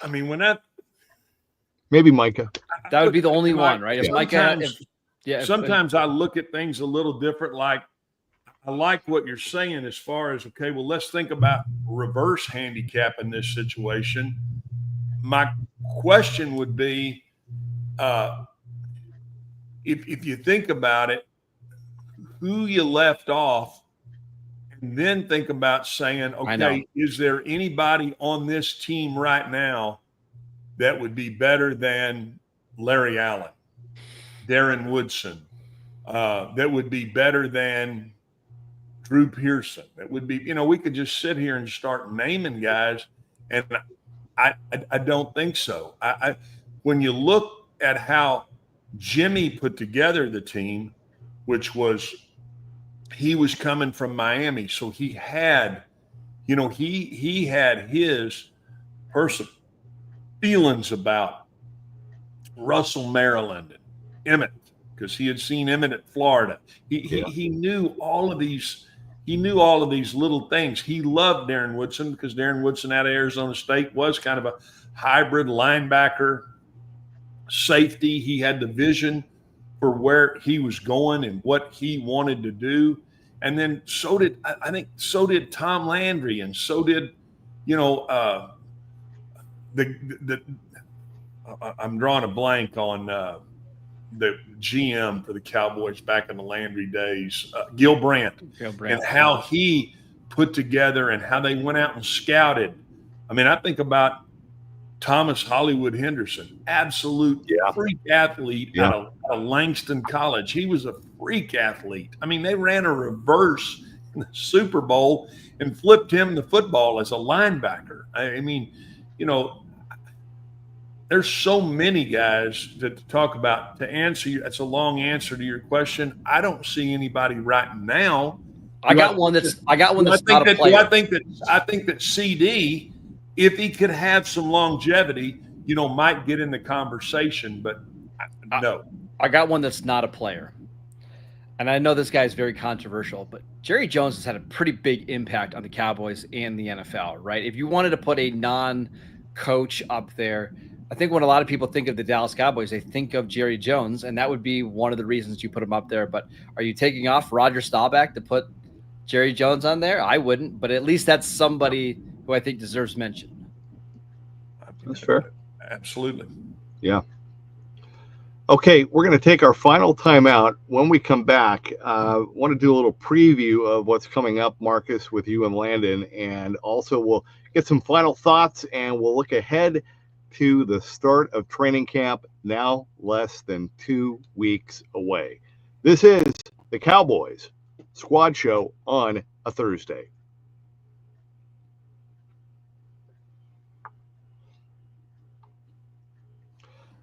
mean, when that, maybe Micah, that would be the only one, right? If Micah, sometimes I look at things a little different. Like, I like what you're saying as far as, okay, well, let's think about reverse handicap in this situation. My question would be, if you think about it, who you left off, and then think about saying, okay, is there anybody on this team right now that would be better than Larry Allen, Darren Woodson, that would be better than Drew Pearson? That would be, we could just sit here and start naming guys, and I don't think so. When you look at how Jimmy put together the team, which was, he was coming from Miami, so he had, he had his personal feelings about Russell, Maryland, and Emmett, because he had seen Emmett at Florida. He knew all of these. He knew all of these little things. He loved Darren Woodson because Darren Woodson out of Arizona State was kind of a hybrid linebacker, safety. He had the vision for where he was going and what he wanted to do. And then so did Tom Landry, and so did, I'm drawing a blank on the GM for the Cowboys back in the Landry days, Gil Brandt, and how he put together and how they went out and scouted. I mean, I think about Thomas Hollywood Henderson, absolute freak athlete out of Langston College. He was a freak athlete. I mean, they ran a reverse in the Super Bowl and flipped him the football as a linebacker. I mean, you know, there's so many guys to talk about. To answer you, that's a long answer to your question. I don't see anybody right now. I got one that's not a player. I think that CD, if he could have some longevity, you know, might get in the conversation, but no. I got one that's not a player. And I know this guy is very controversial, but Jerry Jones has had a pretty big impact on the Cowboys and the NFL, right? If you wanted to put a non-coach up there, I think when a lot of people think of the Dallas Cowboys, they think of Jerry Jones, and that would be one of the reasons you put him up there. But are you taking off Roger Staubach to put Jerry Jones on there? I wouldn't, but at least that's somebody who I think deserves mention. That's fair. Absolutely. Yeah. Okay, we're going to take our final timeout. When we come back, I want to do a little preview of what's coming up, Marcus, with you and Landon, and also we'll get some final thoughts, and we'll look ahead to the start of training camp, now less than 2 weeks away. This is the Cowboys Squad Show on a Thursday.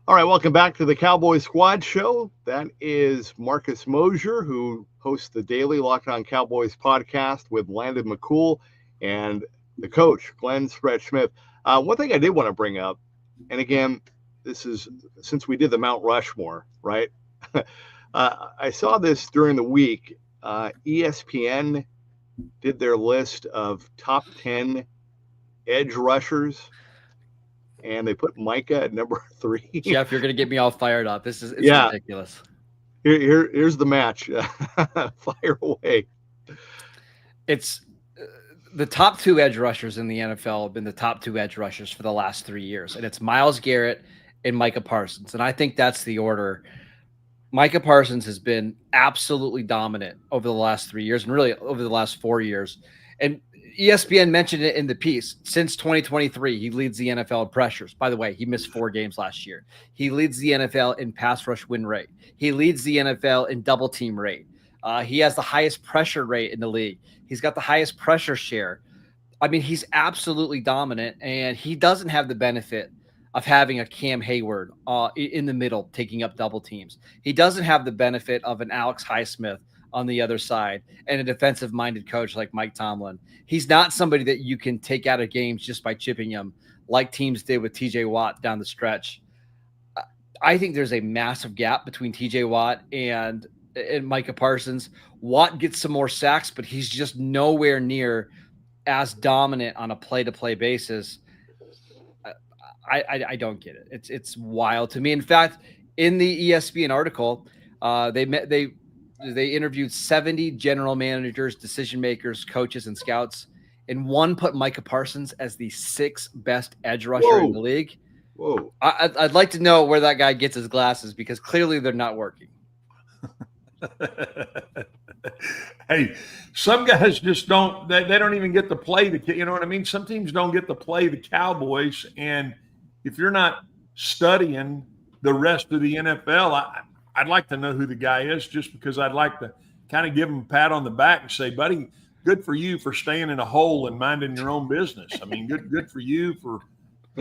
All right, welcome back to the Cowboys Squad Show. That is Marcus Mosher, who hosts the daily Locked On Cowboys podcast with Landon McCool and the coach, Glenn Smith. One thing I did want to bring up, and again, this is since we did the Mount Rushmore, right? I saw this during the week. ESPN did their list of top 10 edge rushers, and they put Micah at number 3. Jeff, you're going to get me all fired up. It's ridiculous. Here's the match. Fire away. It's the top 2 edge rushers in the NFL have been the top 2 edge rushers for the last 3 years, and it's Myles Garrett and Micah Parsons. And I think that's the order. Micah Parsons has been absolutely dominant over the last 3 years and really over the last 4 years. And ESPN mentioned it in the piece. Since 2023, he leads the NFL in pressures. By the way, he missed 4 games last year. He leads the NFL in pass rush win rate. He leads the NFL in double team rate. He has the highest pressure rate in the league. He's got the highest pressure share. I mean, he's absolutely dominant, and he doesn't have the benefit of having a Cam Hayward in the middle taking up double teams. He doesn't have the benefit of an Alex Highsmith on the other side and a defensive-minded coach like Mike Tomlin. He's not somebody that you can take out of games just by chipping him like teams did with TJ Watt down the stretch. I think there's a massive gap between TJ Watt and Micah Parsons. Watt gets some more sacks, but he's just nowhere near as dominant on a play-to-play basis. I don't get it. It's wild to me. In fact, in the ESPN article, they interviewed 70 general managers, decision makers, coaches, and scouts, and one put Micah Parsons as the 6th best edge rusher in the league. Whoa! I'd like to know where that guy gets his glasses, because clearly they're not working. Hey, some guys just don't. They don't even get to play the. You know what I mean? Some teams don't get to play the Cowboys, and if you're not studying the rest of the NFL, I'd like to know who the guy is, just because I'd like to kind of give him a pat on the back and say, buddy, good for you for staying in a hole and minding your own business. I mean, good for you for,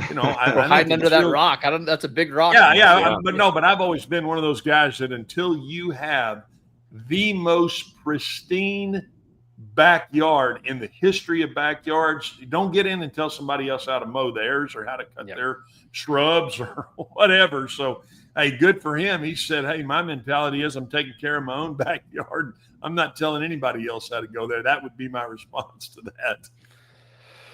you know, hiding under that rock. That's a big rock. Yeah. But I've always been one of those guys that until you have the most pristine backyard in the history of backyards, you don't get in and tell somebody else how to mow theirs or how to cut their shrubs or whatever. So, hey, good for him. He said, hey, my mentality is I'm taking care of my own backyard. I'm not telling anybody else how to go there. That would be my response to that.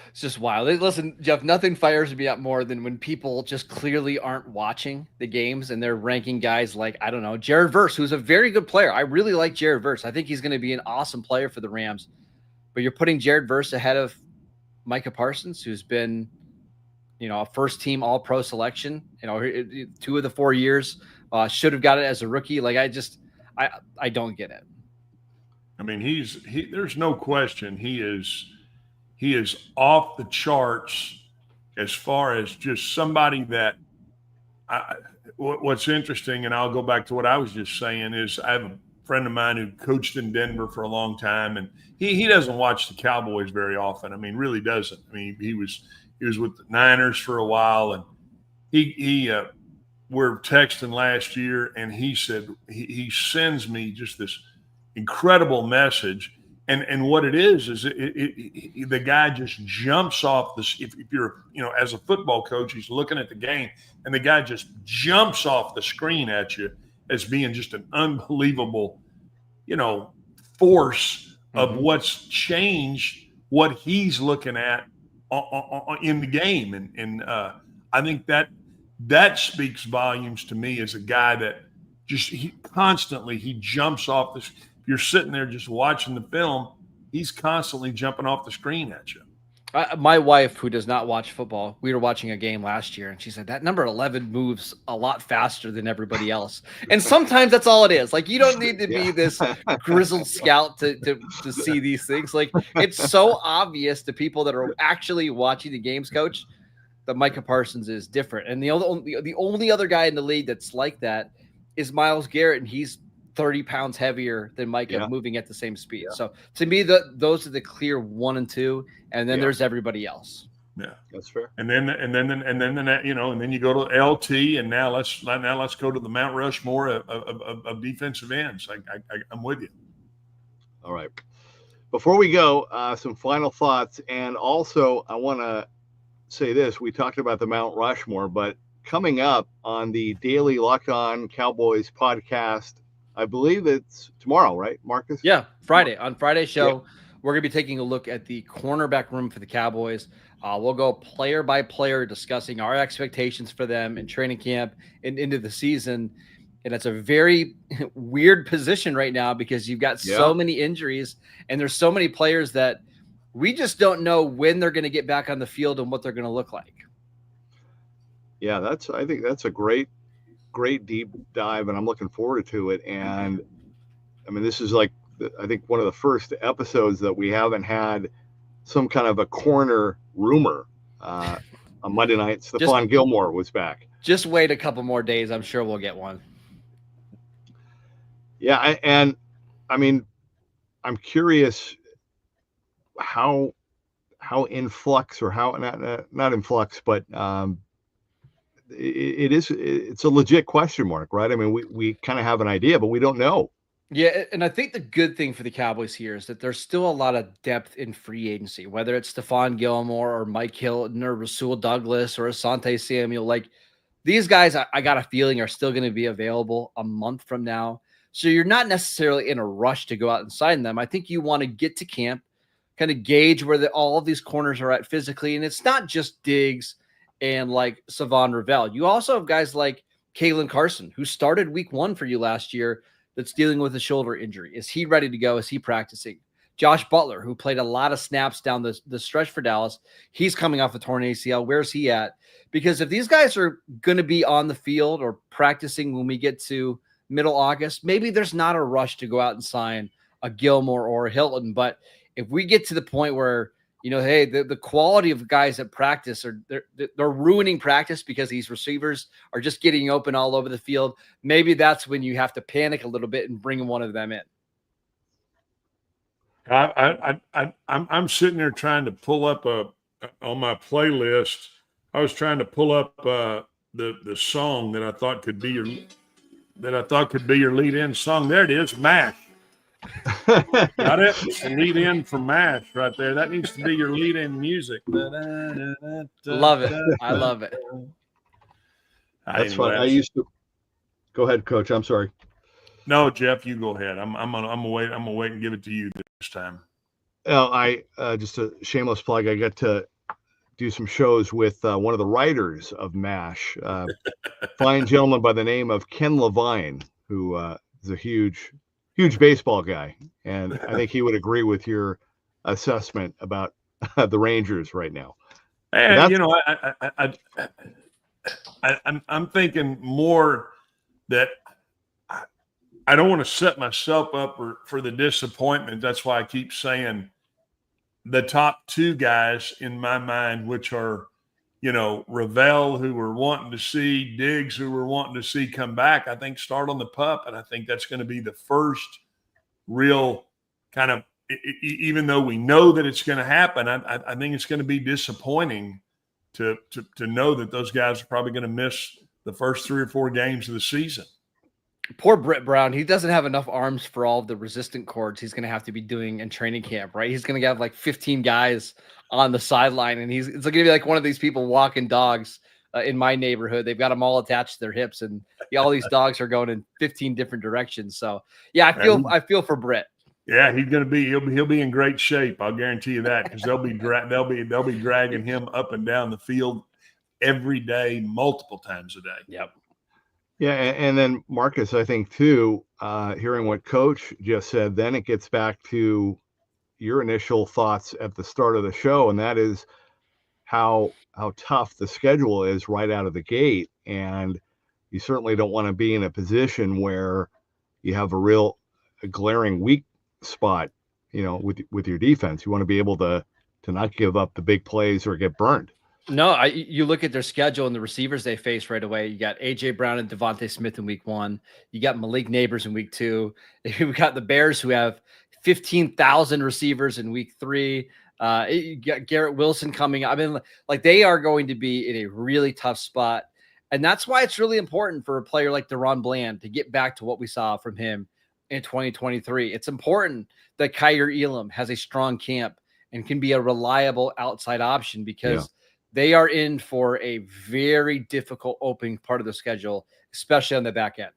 It's just wild. Listen, Jeff, nothing fires me up more than when people just clearly aren't watching the games and they're ranking guys like, I don't know, Jared Verse, who's a very good player. I really like Jared Verse. I think he's going to be an awesome player for the Rams. But you're putting Jared Verse ahead of Micah Parsons, who's been a first team all pro selection, 2 of the 4 years, should have got it as a rookie. Like, I don't get it. I mean, there's no question he is off the charts as far as just somebody that what's interesting, and I'll go back to what I was just saying, is I have a friend of mine who coached in Denver for a long time, and he doesn't watch the Cowboys very often. I mean, really doesn't. I mean, he was with the Niners for a while, and he we're texting last year, and he said he sends me just this incredible message. And what it is the guy just jumps off this. If you're, as a football coach, he's looking at the game, and the guy just jumps off the screen at you as being just an unbelievable, force of what's changed, what he's looking at in the game. And I think that speaks volumes to me as a guy that he constantly jumps off this. You're sitting there just watching the film, he's constantly jumping off the screen at you. My wife, who does not watch football, we were watching a game last year, and she said that number 11 moves a lot faster than everybody else. And sometimes that's all it is. Like, you don't need to be this grizzled scout to see these things. Like, it's so obvious to people that are actually watching the games, Coach, that Micah Parsons is different. And the only other guy in the league that's like that is Myles Garrett, and he's 30 pounds heavier than Micah, moving at the same speed. Yeah. So to me, those are the clear 1 and 2, and then there's everybody else. Yeah, that's fair. And then you go to LT, and now let's go to the Mount Rushmore of defensive ends. I'm with you. All right. Before we go, some final thoughts, and also I want to say this: we talked about the Mount Rushmore, but coming up on the daily Locked On Cowboys podcast, I believe it's tomorrow, right, Marcus? Yeah, Friday. On Friday's show, we're going to be taking a look at the cornerback room for the Cowboys. We'll go player by player, discussing our expectations for them in training camp and into the season. And it's a very weird position right now because you've got so many injuries, and there's so many players that we just don't know when they're going to get back on the field and what they're going to look like. Yeah, I think that's a great deep dive, and I'm looking forward to it. And I mean, this is like, I think, one of the first episodes that we haven't had some kind of a corner rumor. On Monday night, Stephon Gilmore was back. Just wait a couple more days. I'm sure we'll get one. Yeah. And I mean, I'm curious how in flux, or how not in flux, but it's a legit question mark, right? I mean, we kind of have an idea, but we don't know. Yeah, and I think the good thing for the Cowboys here is that there's still a lot of depth in free agency, whether it's Stephon Gilmore or Mike Hilton or Rasul Douglas or Asante Samuel. Like, these guys, I got a feeling, are still going to be available a month from now. So you're not necessarily in a rush to go out and sign them. I think you want to get to camp, kind of gauge where all of these corners are at physically. And it's not just Diggs and like Savon Ravel. You also have guys like Kalen Carson, who started week 1 for you last year, that's dealing with a shoulder injury. Is he ready to go? Is he practicing? Josh Butler, who played a lot of snaps down the stretch for Dallas, he's coming off a torn ACL. Where's he at? Because if these guys are going to be on the field or practicing when we get to middle August, maybe there's not a rush to go out and sign a Gilmore or a Hilton. But if we get to the point where, hey, the quality of guys at practice they're ruining practice because these receivers are just getting open all over the field, maybe that's when you have to panic a little bit and bring one of them in. I'm sitting there trying to pull up on my playlist. I was trying to pull up the song that I thought could be your lead-in song. There it is, MASH. Got it? The lead-in from MASH right there. That needs to be your lead-in music. Love it. I love it. That's fun. I used to. Go ahead, Coach. I'm sorry. No, Jeff, you go ahead. I'm gonna wait. I'm gonna wait and give it to you this time. I just a shameless plug. I got to do some shows with one of the writers of MASH, fine gentleman by the name of Ken Levine, who is a huge baseball guy, and I think he would agree with your assessment about the Rangers right now. And I'm thinking more that I don't want to set myself up for the disappointment. That's why I keep saying the top two guys in my mind, which are, Ravel, who we're wanting to see, Diggs, who we're wanting to see come back, I think start on the pup. And I think that's going to be the first real kind of, even though we know that it's going to happen, I think it's going to be disappointing to know that those guys are probably going to miss the first 3 or 4 games of the season. Poor Britt Brown. He doesn't have enough arms for all of the resistant cords he's going to have to be doing in training camp, right? He's going to have like 15 guys on the sideline, and it's going to be like one of these people walking dogs in my neighborhood. They've got them all attached to their hips, and all these dogs are going in 15 different directions. So, yeah, I feel for Britt. Yeah, he'll be in great shape. I'll guarantee you that, because they'll be dragging him up and down the field every day, multiple times a day. Yep. Yeah, and then Marcus, I think too, hearing what Coach just said, then it gets back to your initial thoughts at the start of the show, and that is how tough the schedule is right out of the gate. And you certainly don't want to be in a position where you have a glaring weak spot, with your defense. You want to be able to not give up the big plays or get burned. No, you look at their schedule and the receivers they face right away. You got A.J. Brown and Devontae Smith in week 1. You got Malik Neighbors in week 2. We've got the Bears, who have 15,000 receivers in week 3. You got Garrett Wilson coming. I mean, like, they are going to be in a really tough spot. And that's why it's really important for a player like DaRon Bland to get back to what we saw from him in 2023. It's important that Kyer Elam has a strong camp and can be a reliable outside option, because they are in for a very difficult opening part of the schedule, especially on the back end.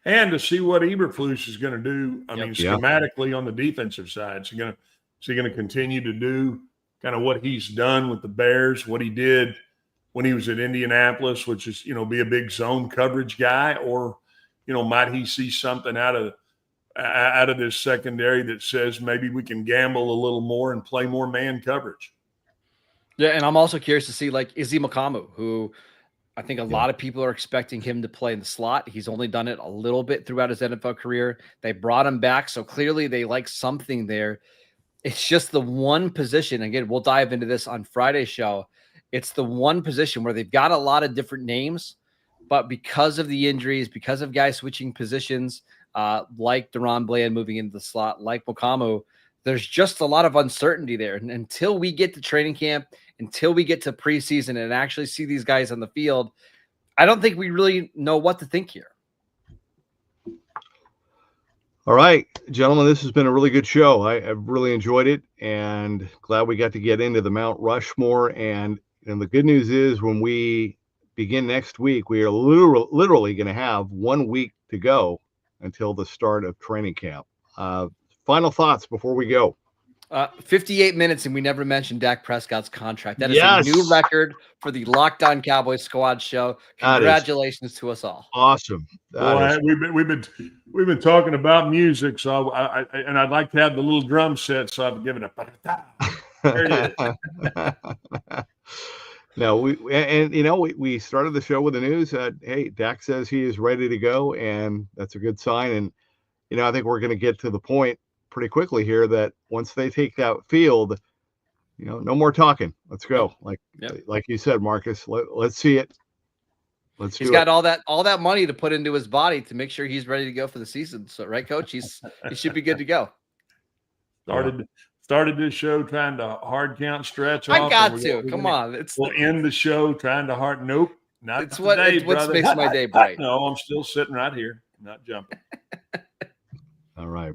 And to see what Eberflus is going to do, schematically on the defensive side. Is he going to continue to do kind of what he's done with the Bears, what he did when he was at Indianapolis, which is, be a big zone coverage guy? Or, might he see something out of this secondary that says maybe we can gamble a little more and play more man coverage? Yeah, and I'm also curious to see, like, Izzy Makamu, who I think a lot of people are expecting him to play in the slot. He's only done it a little bit throughout his NFL career. They brought him back, so clearly they like something there. It's just the one position. Again, we'll dive into this on Friday's show. It's the one position where they've got a lot of different names, but because of the injuries, because of guys switching positions, like DaRon Bland moving into the slot, like Makamu, there's just a lot of uncertainty there. And until we get to training camp, until we get to preseason and actually see these guys on the field, I don't think we really know what to think here. All right, gentlemen, this has been a really good show. I've really enjoyed it, and glad we got to get into the Mount Rushmore. And the good news is, when we begin next week, we are literally going to have 1 week to go until the start of training camp. Final thoughts before we go. 58 minutes, and we never mentioned Dak Prescott's contract. That is a new record for the Locked On Cowboys Squad Show. Congratulations to us all. Awesome. We've been talking about music, so I'd like to have the little drum set, so I've given it a. There it is. No, we started the show with the news that, hey, Dak says he is ready to go, and that's a good sign. And I think we're going to get to the point pretty quickly here that once they take that field, no more talking. Let's go. Like you said, Marcus, let's see it. He's got all that money to put into his body to make sure he's ready to go for the season. So, right, Coach, he should be good to go. Started this show trying to hard count stretch. I got to. Come on. We'll end the show trying to hard. Nope. Not it's today, what brother. makes my day bright. No, I'm still sitting right here, not jumping. All right.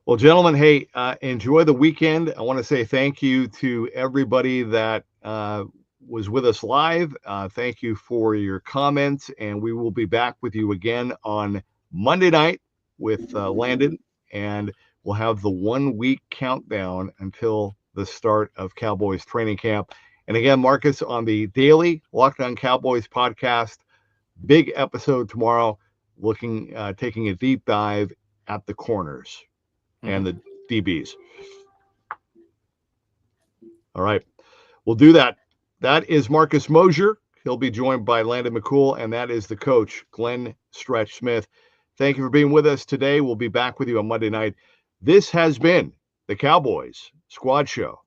Well, gentlemen, hey, enjoy the weekend. I want to say thank you to everybody that was with us live. Thank you for your comments, and we will be back with you again on Monday night with Landon, and we'll have the 1 week countdown until the start of Cowboys Training Camp. And again, Marcus, on the daily Locked On Cowboys podcast, big episode tomorrow, taking a deep dive at the corners and the DBs. All right. We'll do that That is Marcus Mosher. He'll be joined by Landon McCool, and that is the coach, Glenn Stretch Smith. Thank you for being with us today. We'll be back with you on Monday night. This has been the Cowboys Squad Show.